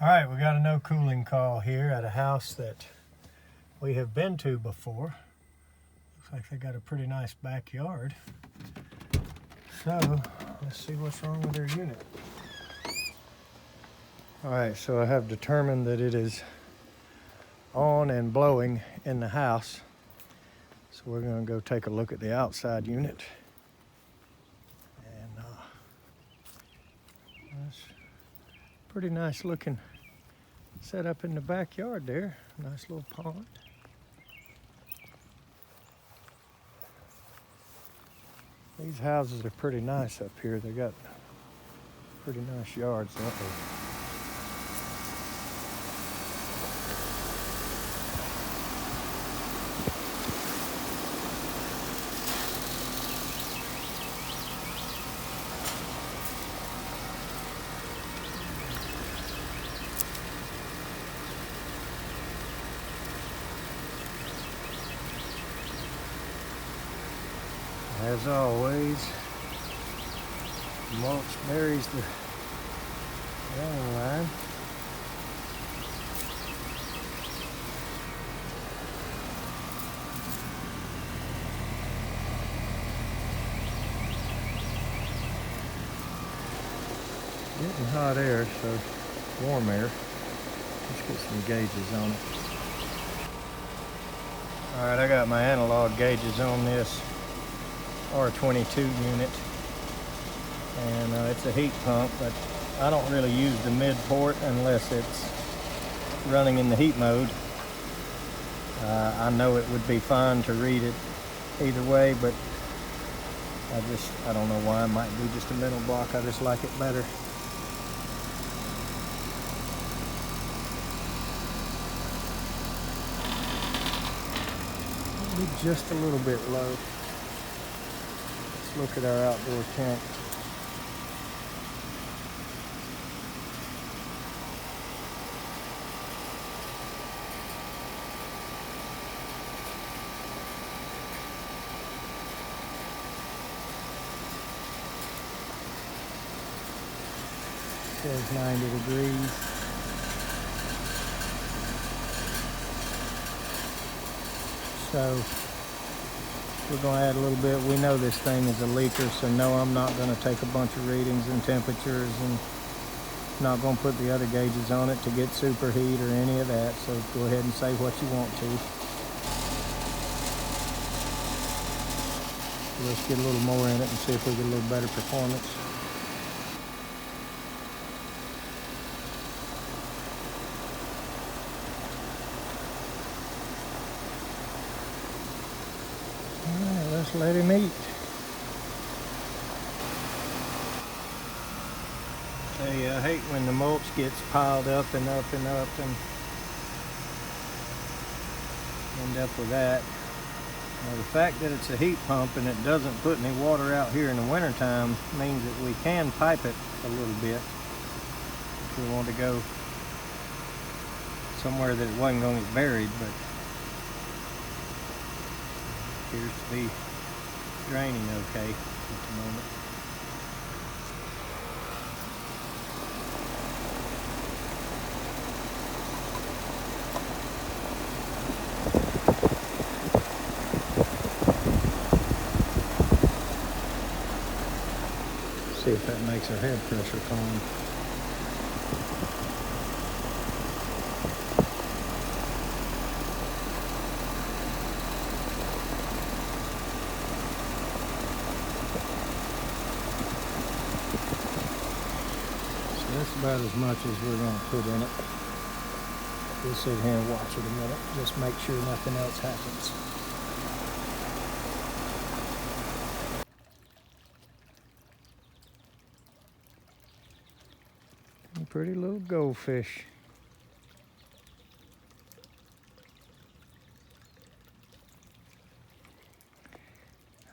All right, we got a no cooling call here at a house that we have been to before. Looks like they got a pretty nice backyard. So let's see what's wrong with their unit. All right, so I have determined that it is on and blowing in the house. So we're gonna go take a look at the outside unit. And that's pretty nice looking set up in the backyard there. Nice little pond. These houses are pretty nice up here. They got pretty nice yards, don't they? As always, mulch buries the drain line. Getting hot air, so warm air. Let's get some gauges on it. All right, I got my analog gauges on this R22 unit, and it's a heat pump, but I don't really use the mid port unless it's running in the heat mode. I know it would be fine to read it either way, but I don't know why. It might be just a mental block. I just like it better. Maybe just a little bit low. Look at our outdoor tent. It says 90 degrees. So we're going to add a little bit. We know this thing is a leaker, so no, I'm not going to take a bunch of readings and temperatures, and not going to put the other gauges on it to get superheat or any of that. So go ahead and say what you want to. Let's get a little more in it and see if we get a little better performance. Let's let him eat. I hate when the mulch gets piled up and up and up and end up with that. Now, the fact that it's a heat pump and it doesn't put any water out here in the wintertime means that we can pipe it a little bit if we want to go somewhere that it wasn't going to get buried, but it appears to be draining okay at the moment. See if that makes our head pressure calm. That's about as much as we're going to put in it. We'll sit here and watch it a minute. Just make sure nothing else happens. A pretty little goldfish.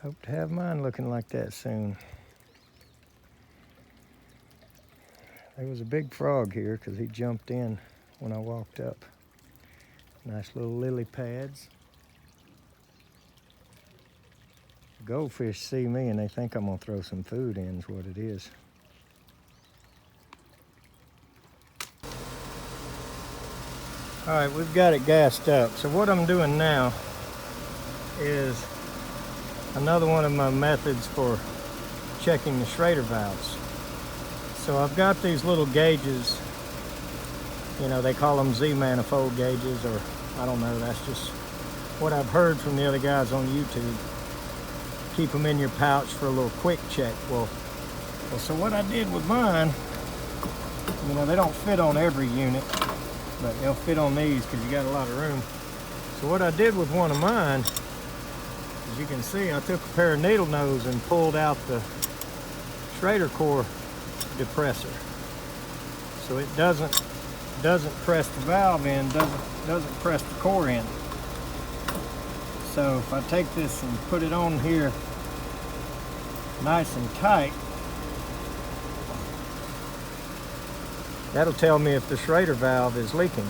Hope to have mine looking like that soon. There was a big frog here because he jumped in when I walked up. Nice little lily pads. Goldfish see me and they think I'm gonna throw some food in is what it is. All right, we've got it gassed up. So what I'm doing now is another one of my methods for checking the Schrader valves. So I've got these little gauges, you know, they call them Z manifold gauges, or I don't know, that's just what I've heard from the other guys on YouTube. Keep them in your pouch for a little quick check. Well, so what I did with mine, you know, they don't fit on every unit, but they'll fit on these because you got a lot of room. So what I did with one of mine, as you can see, I took a pair of needle nose and pulled out the Schrader Core depressor. So it doesn't press the valve in, doesn't press the core in. So if I take this and put it on here nice and tight, that'll tell me if the Schrader valve is leaking.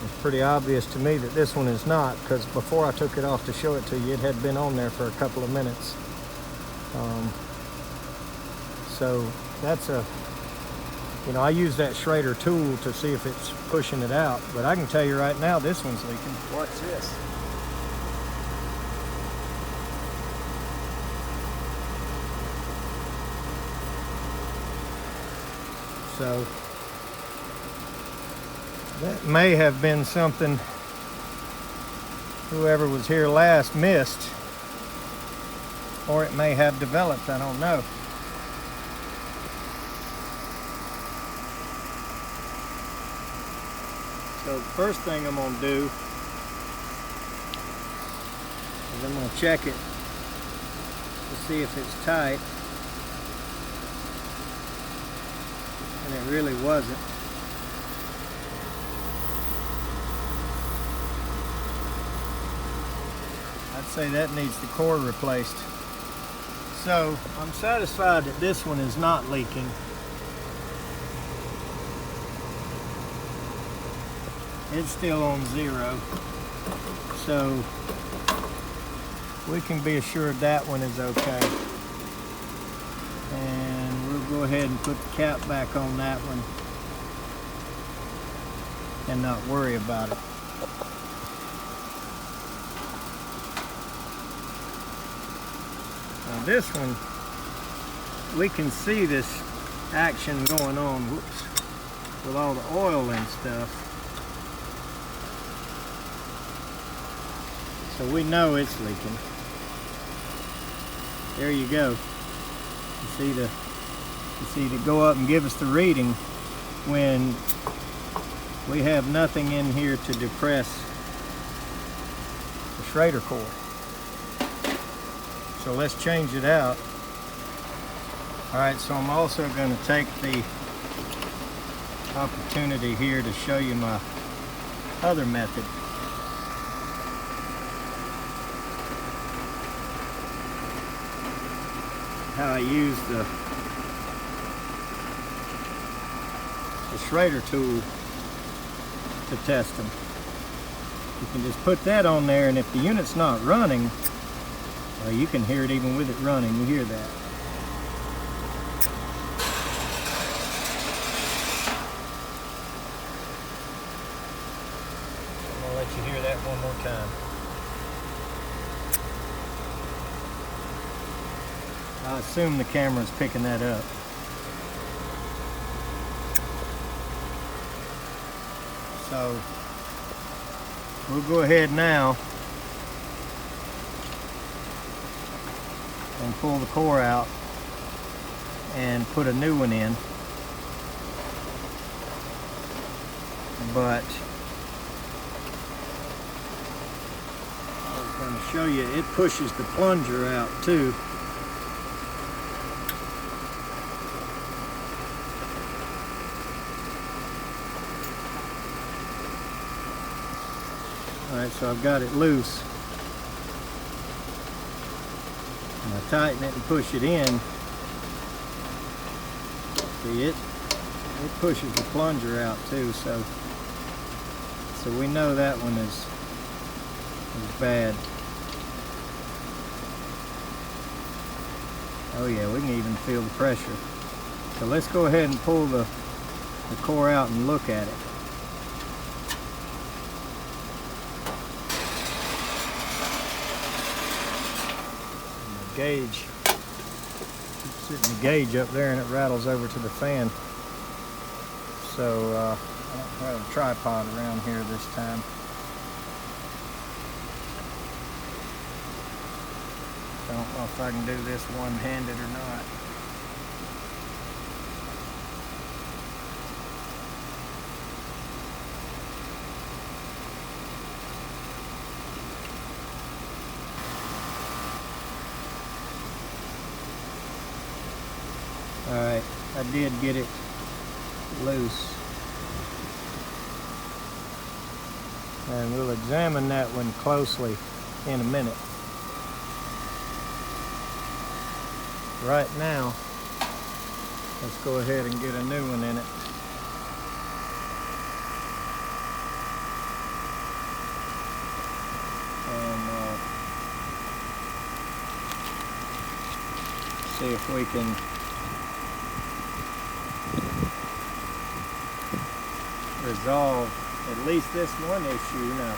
It's pretty obvious to me that this one is not, because before I took it off to show it to you, it had been on there for a couple of minutes. So that's you know, I use that Schrader tool to see if it's pushing it out, but I can tell you right now this one's leaking. Watch this. So that may have been something whoever was here last missed, or it may have developed, I don't know. So the first thing I'm going to do is I'm going to check it to see if it's tight. And it really wasn't. I'd say that needs the core replaced. So I'm satisfied that this one is not leaking. It's still on 0. So we can be assured that one is okay. And we'll go ahead and put the cap back on that one and not worry about it. Now this one, we can see this action going on, whoops, with all the oil and stuff. So we know it's leaking. There you go. You see to go up and give us the reading when we have nothing in here to depress the Schrader Core. So let's change it out. All right, so I'm also going to take the opportunity here to show you my other method. How I use the Schrader tool to test them. You can just put that on there, and if the unit's not running, well, you can hear it even with it running. You hear that. I'm gonna let you hear that one more time. I assume the camera's picking that up. So we'll go ahead now and pull the core out and put a new one in. But I was going to show you, it pushes the plunger out too. Alright, so I've got it loose. And I tighten it and push it in. See it pushes the plunger out too, so we know that one is bad. Oh yeah, we can even feel the pressure. So let's go ahead and pull the core out and look at it. And the gauge, keep sitting the gauge up there and it rattles over to the fan. So I don't have a tripod around here this time. I don't know if I can do this one-handed or not. Alright, I did get it loose. And we'll examine that one closely in a minute. Right now, let's go ahead and get a new one in it. And see if we can resolve at least this one issue. Now,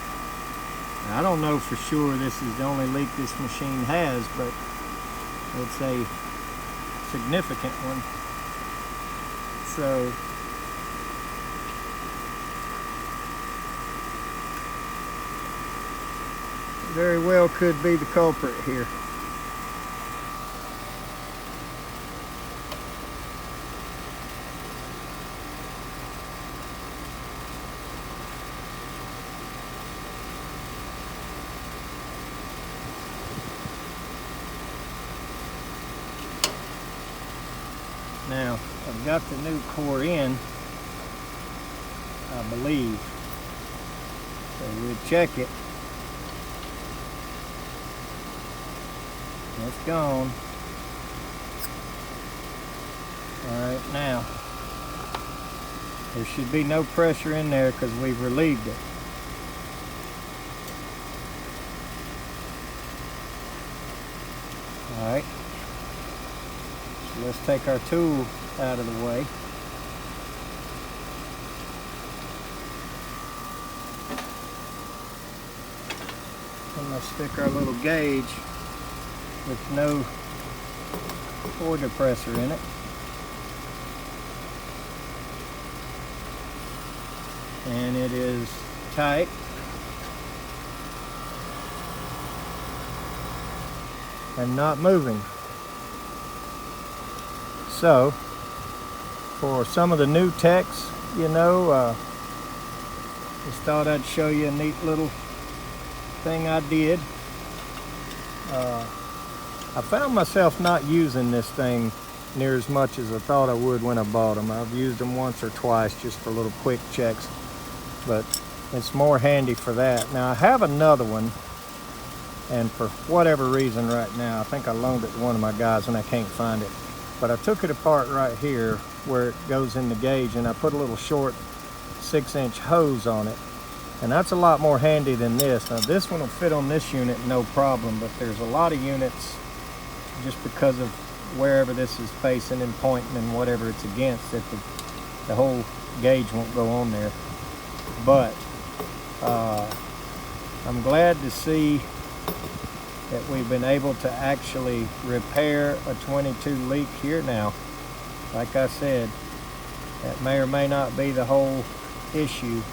I don't know for sure this is the only leak this machine has, but it's a significant one. So very well could be the culprit here. Now, I've got the new core in, I believe. So we'll check it. It's gone. Alright, now, there should be no pressure in there because we've relieved it. Alright. Let's take our tool out of the way. And let's stick our little gauge with no core depressor in it. And it is tight. And not moving. So, for some of the new techs, you know, just thought I'd show you a neat little thing I did. I found myself not using this thing near as much as I thought I would when I bought them. I've used them once or twice just for little quick checks, but it's more handy for that. Now I have another one, and for whatever reason right now, I think I loaned it to one of my guys and I can't find it. But I took it apart right here where it goes in the gauge, and I put a little short 6-inch hose on it. And that's a lot more handy than this. Now this one will fit on this unit no problem, but there's a lot of units, just because of wherever this is facing and pointing and whatever it's against, that the whole gauge won't go on there. But I'm glad to see that we've been able to actually repair a 22 leak here. Now, like I said, that may or may not be the whole issue.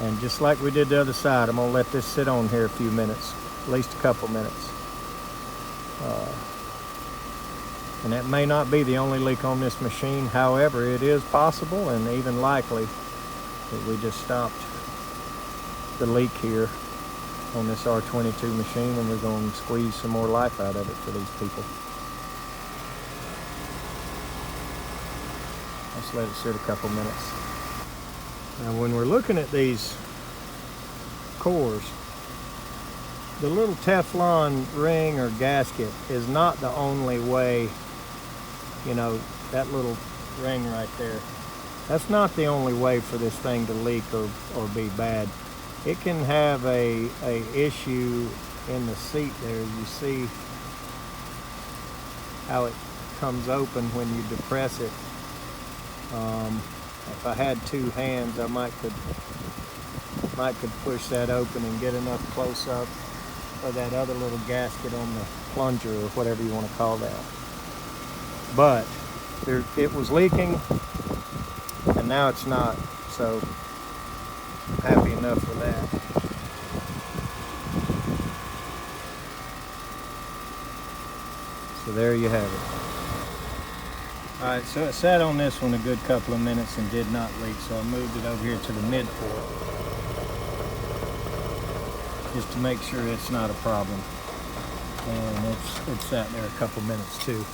And just like we did the other side, I'm gonna let this sit on here a few minutes, at least a couple minutes. And that may not be the only leak on this machine. However, it is possible and even likely that we just stopped the leak here on this R22 machine, and we're going to squeeze some more life out of it for these people. Let's let it sit a couple minutes. Now when we're looking at these cores, the little Teflon ring or gasket is not the only way, you know, that little ring right there. That's not the only way for this thing to leak or be bad. It can have a issue in the seat there. You see how it comes open when you depress it. If I had two hands, I might could push that open and get enough close up for that other little gasket on the plunger, or whatever you want to call that. But it was leaking, and now it's not, so I'm happy enough with that. So there you have it. Alright, so it sat on this one a good couple of minutes and did not leak, so I moved it over here to the mid port just to make sure it's not a problem. And it sat there a couple minutes too.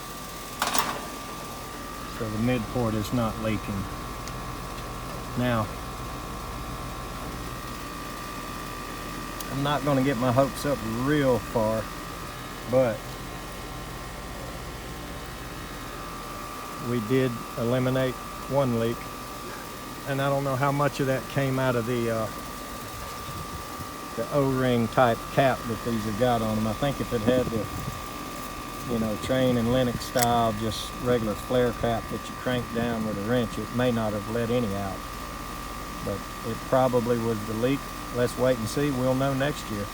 So the mid port is not leaking. Now, I'm not going to get my hopes up real far, but we did eliminate one leak, and I don't know how much of that came out of the O-ring type cap that these have got on them. I think if it had the, you know, Train and Lennox style, just regular flare cap that you crank down with a wrench, it may not have let any out. But it probably was the leak. Let's wait and see. We'll know next year.